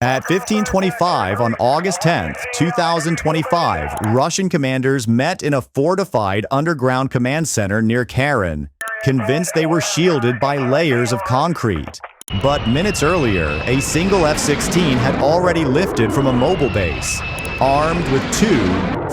At 1525 on August 10, 2025, Russian commanders met in a fortified underground command center near Karen, convinced they were shielded by layers of concrete. But minutes earlier, a single F-16 had already lifted from a mobile base, armed with two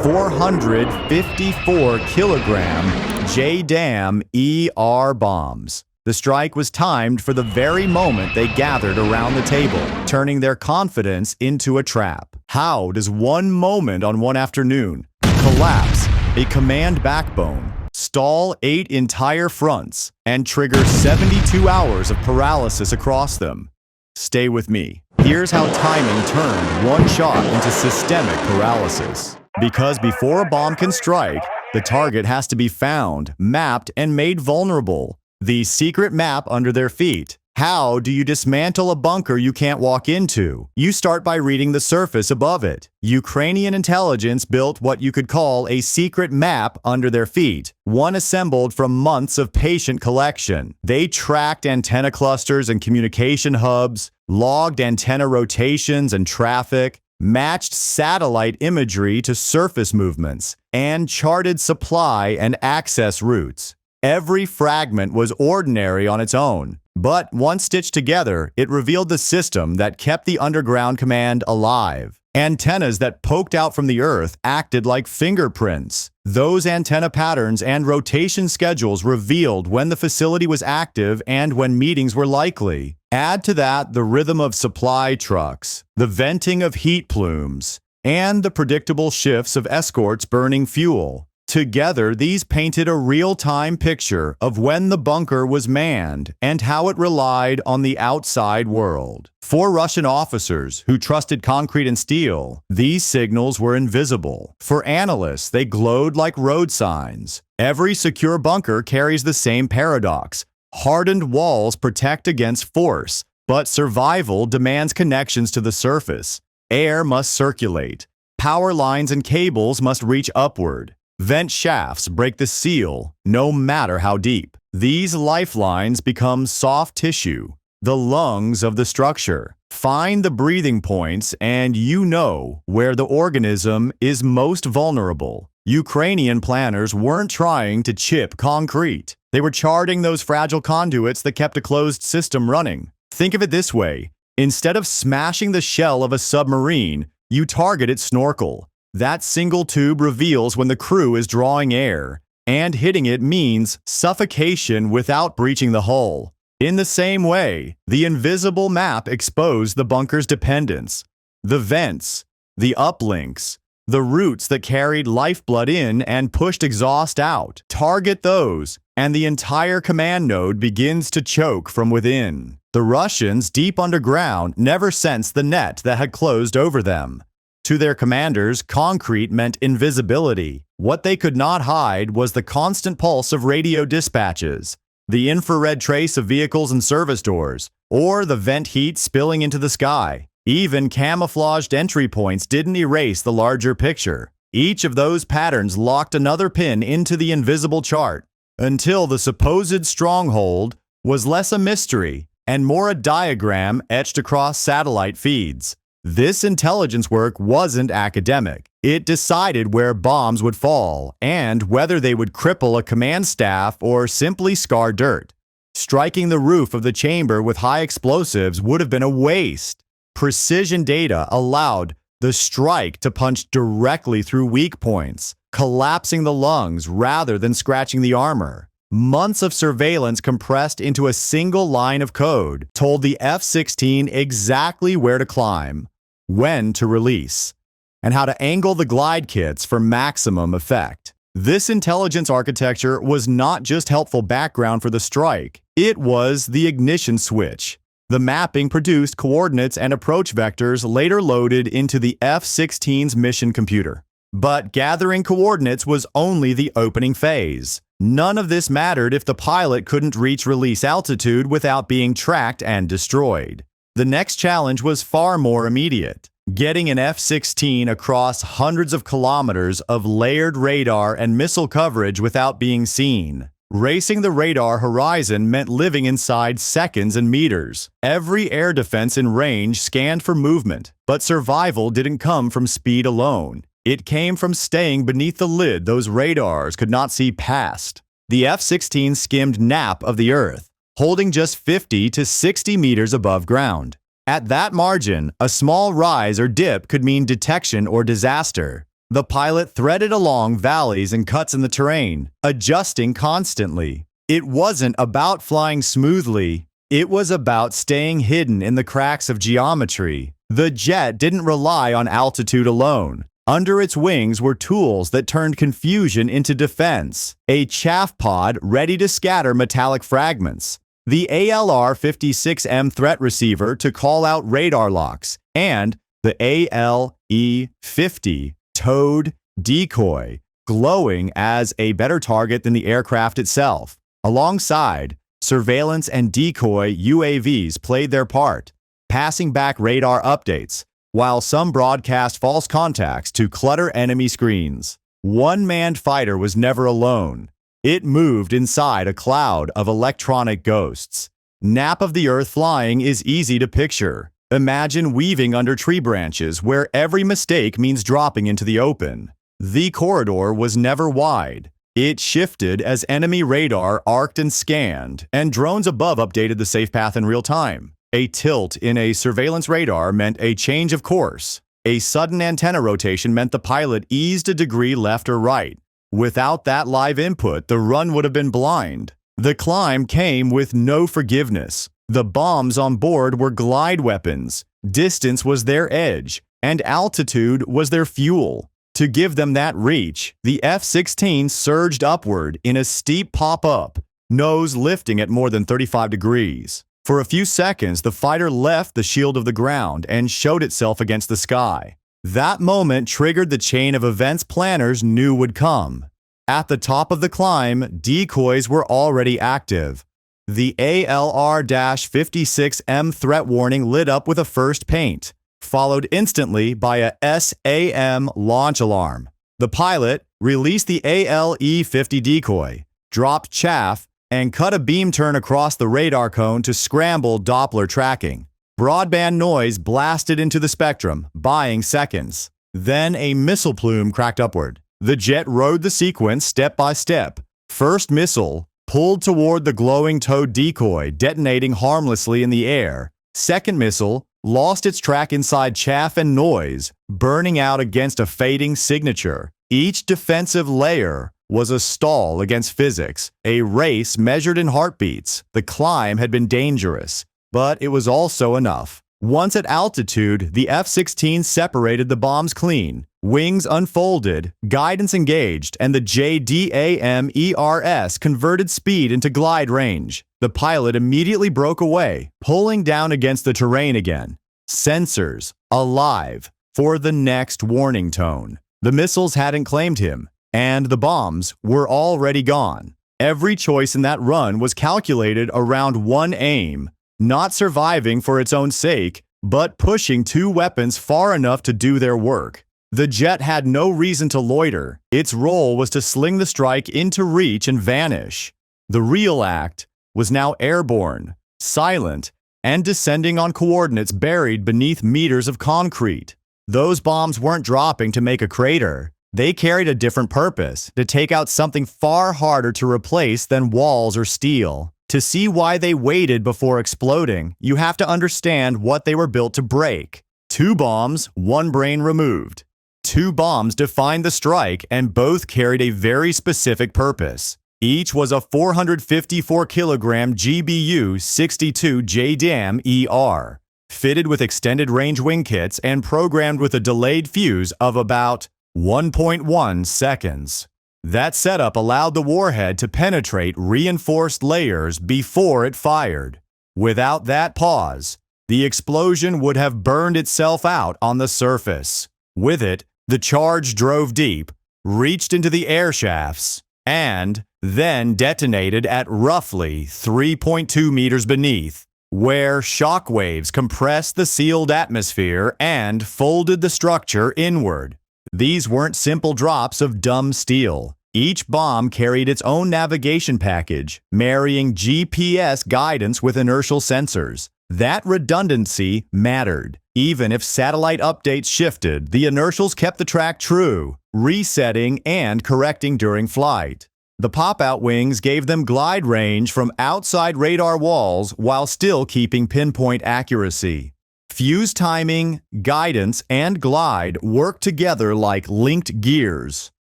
454-kilogram JDAM-ER bombs. The strike was timed for the very moment they gathered around the table, turning their confidence into a trap. How does one moment on one afternoon collapse a command backbone, stall 8 entire fronts, and trigger 72 hours of paralysis across them? Stay with me. Here's how timing turned one shot into systemic paralysis. Because before a bomb can strike, the target has to be found, mapped, and made vulnerable. The secret map under their feet. How do you dismantle a bunker you can't walk into? You start by reading the surface above it. Ukrainian intelligence built what you could call a secret map under their feet, one assembled from months of patient collection. They tracked antenna clusters and communication hubs, logged antenna rotations and traffic, matched satellite imagery to surface movements, and charted supply and access routes. Every fragment was ordinary on its own, but once stitched together, it revealed the system that kept the underground command alive. Antennas that poked out from the earth acted like fingerprints. Those antenna patterns and rotation schedules revealed when the facility was active and when meetings were likely. Add to that the rhythm of supply trucks, the venting of heat plumes, and the predictable shifts of escorts burning fuel. Together, these painted a real-time picture of when the bunker was manned and how it relied on the outside world. For Russian officers who trusted concrete and steel, these signals were invisible. For analysts, they glowed like road signs. Every secure bunker carries the same paradox. Hardened walls protect against force, but survival demands connections to the surface. Air must circulate. Power lines and cables must reach upward. Vent shafts break the seal, no matter how deep. These lifelines become soft tissue, the lungs of the structure. Find the breathing points and you know where the organism is most vulnerable. Ukrainian planners weren't trying to chip concrete. They were charting those fragile conduits that kept a closed system running. Think of it this way. Instead of smashing the shell of a submarine, you target its snorkel. That single tube reveals when the crew is drawing air, and hitting it means suffocation without breaching the hull. In the same way, the invisible map exposed the bunker's dependence. The vents, the uplinks, the routes that carried lifeblood in and pushed exhaust out. Target those, and the entire command node begins to choke from within. The Russians, deep underground, never sensed the net that had closed over them. To their commanders, concrete meant invisibility. What they could not hide was the constant pulse of radio dispatches, the infrared trace of vehicles and service doors, or the vent heat spilling into the sky. Even camouflaged entry points didn't erase the larger picture. Each of those patterns locked another pin into the invisible chart, until the supposed stronghold was less a mystery and more a diagram etched across satellite feeds. This intelligence work wasn't academic. It decided where bombs would fall and whether they would cripple a command staff or simply scar dirt. Striking the roof of the chamber with high explosives would have been a waste. Precision data allowed the strike to punch directly through weak points, collapsing the lungs rather than scratching the armor. Months of surveillance compressed into a single line of code told the F-16 exactly where to climb, when to release, and how to angle the glide kits for maximum effect. This intelligence architecture was not just helpful background for the strike, it was the ignition switch. The mapping produced coordinates and approach vectors later loaded into the F-16's mission computer. But gathering coordinates was only the opening phase. None of this mattered if the pilot couldn't reach release altitude without being tracked and destroyed. The next challenge was far more immediate. Getting an F-16 across hundreds of kilometers of layered radar and missile coverage without being seen. Racing the radar horizon meant living inside seconds and meters. Every air defense in range scanned for movement, but survival didn't come from speed alone. It came from staying beneath the lid those radars could not see past. The F-16 skimmed nap of the Earth, holding just 50 to 60 meters above ground. At that margin, a small rise or dip could mean detection or disaster. The pilot threaded along valleys and cuts in the terrain, adjusting constantly. It wasn't about flying smoothly. It was about staying hidden in the cracks of geometry. The jet didn't rely on altitude alone. Under its wings were tools that turned confusion into defense. A chaff pod ready to scatter metallic fragments. The ALR-56M threat receiver to call out radar locks. And the ALE-50 towed decoy, glowing as a better target than the aircraft itself. Alongside, surveillance and decoy UAVs played their part, passing back radar updates, while some broadcast false contacts to clutter enemy screens. One manned fighter was never alone. It moved inside a cloud of electronic ghosts. Nap of the Earth flying is easy to picture. Imagine weaving under tree branches where every mistake means dropping into the open. The corridor was never wide. It shifted as enemy radar arced and scanned, and drones above updated the safe path in real time. A tilt in a surveillance radar meant a change of course. A sudden antenna rotation meant the pilot eased a degree left or right. Without that live input, the run would have been blind. The climb came with no forgiveness. The bombs on board were glide weapons. Distance was their edge, and altitude was their fuel. To give them that reach, the F-16 surged upward in a steep pop-up, nose lifting at more than 35 degrees. For a few seconds, the fighter left the shield of the ground and showed itself against the sky. That moment triggered the chain of events planners knew would come. At the top of the climb, decoys were already active. The ALR-56M threat warning lit up with a first paint, followed instantly by a SAM launch alarm. The pilot released the ALE-50 decoy, dropped chaff, and cut a beam turn across the radar cone to scramble Doppler tracking. Broadband noise blasted into the spectrum, buying seconds. Then a missile plume cracked upward. The jet rode the sequence step by step. First missile pulled toward the glowing towed decoy, detonating harmlessly in the air. Second missile lost its track inside chaff and noise, burning out against a fading signature. Each defensive layer was a stall against physics, a race measured in heartbeats. The climb had been dangerous, but it was also enough. Once at altitude, the F-16 separated the bombs clean. Wings unfolded, guidance engaged, and the JDAM-ERs converted speed into glide range. The pilot immediately broke away, pulling down against the terrain again. Sensors alive for the next warning tone. The missiles hadn't claimed him, and the bombs were already gone. Every choice in that run was calculated around one aim, not surviving for its own sake, but pushing two weapons far enough to do their work. The jet had no reason to loiter. Its role was to sling the strike into reach and vanish. The real act was now airborne, silent, and descending on coordinates buried beneath meters of concrete. Those bombs weren't dropping to make a crater. They carried a different purpose, to take out something far harder to replace than walls or steel. To see why they waited before exploding, you have to understand what they were built to break. Two bombs, one brain removed. Two bombs defined the strike, and both carried a very specific purpose. Each was a 454-kilogram GBU-62 JDAM-ER, fitted with extended range wing kits and programmed with a delayed fuse of about 1.1 seconds. That setup allowed the warhead to penetrate reinforced layers before it fired. Without that pause, the explosion would have burned itself out on the surface. With it, the charge drove deep, reached into the air shafts, and then detonated at roughly 3.2 meters beneath, where shock waves compressed the sealed atmosphere and folded the structure inward. These weren't simple drops of dumb steel. Each bomb carried its own navigation package, marrying GPS guidance with inertial sensors. That redundancy mattered. Even if satellite updates shifted, the inertials kept the track true, resetting and correcting during flight. The pop-out wings gave them glide range from outside radar walls while still keeping pinpoint accuracy. Fuse timing, guidance, and glide worked together like linked gears.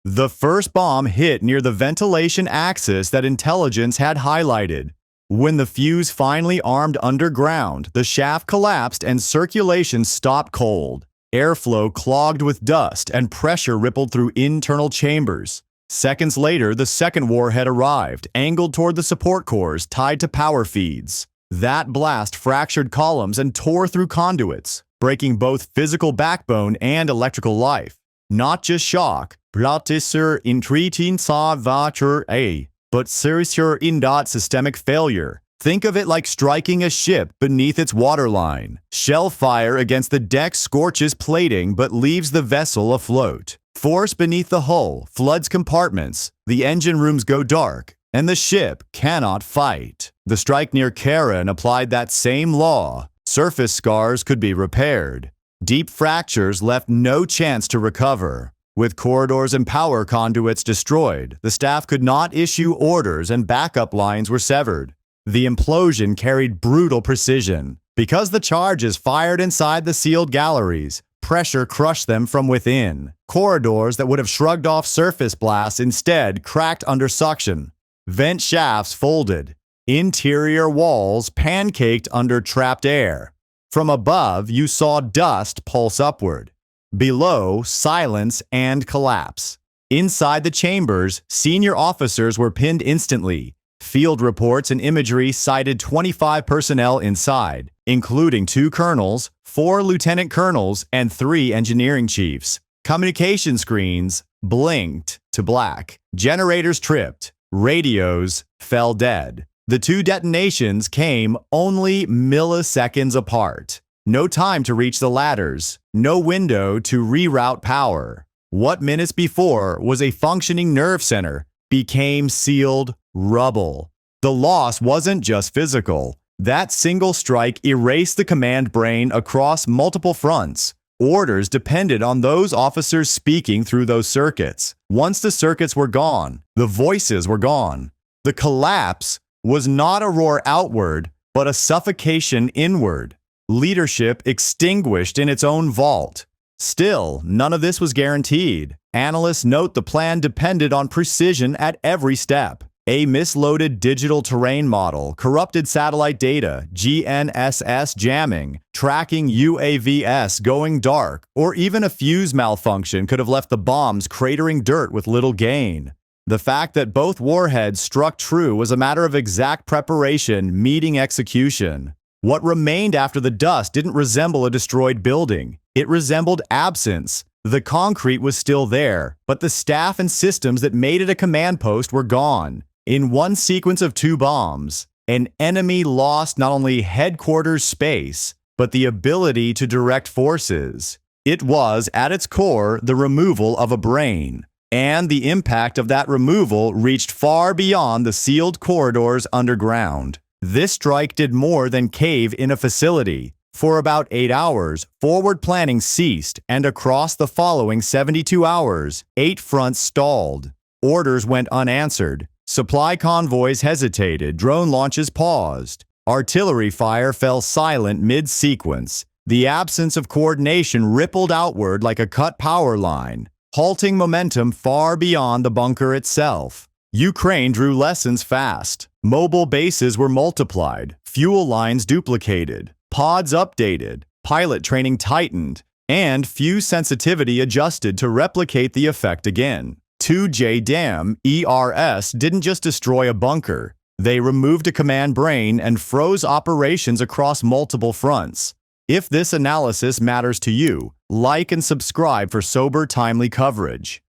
The first bomb hit near the ventilation axis that intelligence had highlighted. When the fuse finally armed underground, the shaft collapsed and circulation stopped cold. Airflow clogged with dust and pressure rippled through internal chambers. Seconds later, the second warhead arrived, angled toward the support cores tied to power feeds. That blast fractured columns and tore through conduits, breaking both physical backbone and electrical life. Not just shock, Pratisur intreating sa vacher a, but serisur indot systemic failure. Think of it like striking a ship beneath its waterline. Shell fire against the deck scorches plating but leaves the vessel afloat. Force beneath the hull floods compartments, the engine rooms go dark, and the ship cannot fight. The strike near Karen applied that same law. Surface scars could be repaired. Deep fractures left no chance to recover. With corridors and power conduits destroyed, the staff could not issue orders and backup lines were severed. The implosion carried brutal precision. Because the charges fired inside the sealed galleries, pressure crushed them from within. Corridors that would have shrugged off surface blasts instead cracked under suction. Vent shafts folded. Interior walls pancaked under trapped air. From above, you saw dust pulse upward. Below, silence and collapse. Inside the chambers, senior officers were pinned instantly. Field reports and imagery cited 25 personnel inside, including 2 colonels, 4 lieutenant colonels, and 3 engineering chiefs. Communication screens blinked to black. Generators tripped. Radios fell dead. The 2 detonations came only milliseconds apart. No time to reach the ladders. No window to reroute power. What minutes before was a functioning nerve center became sealed rubble. The loss wasn't just physical. That single strike erased the command brain across multiple fronts. Orders depended on those officers speaking through those circuits. Once the circuits were gone, the voices were gone. The collapse was not a roar outward, but a suffocation inward. Leadership extinguished in its own vault. Still, none of this was guaranteed. Analysts note the plan depended on precision at every step. A misloaded digital terrain model, corrupted satellite data, GNSS jamming, tracking UAVs going dark, or even a fuse malfunction could have left the bombs cratering dirt with little gain. The fact that both warheads struck true was a matter of exact preparation meeting execution. What remained after the dust didn't resemble a destroyed building. It resembled absence. The concrete was still there, but the staff and systems that made it a command post were gone. In one sequence of 2 bombs, an enemy lost not only headquarters space, but the ability to direct forces. It was, at its core, the removal of a brain. And the impact of that removal reached far beyond the sealed corridors underground. This strike did more than cave in a facility. For about 8 hours, forward planning ceased, and across the following 72 hours, 8 fronts stalled. Orders went unanswered. Supply convoys hesitated, drone launches paused. Artillery fire fell silent mid-sequence. The absence of coordination rippled outward like a cut power line, halting momentum far beyond the bunker itself. Ukraine drew lessons fast. Mobile bases were multiplied, fuel lines duplicated, pods updated, pilot training tightened, and fuse sensitivity adjusted to replicate the effect again. 2 JDAM-ERs didn't just destroy a bunker. They removed a command brain and froze operations across multiple fronts. If this analysis matters to you, like and subscribe for sober, timely coverage.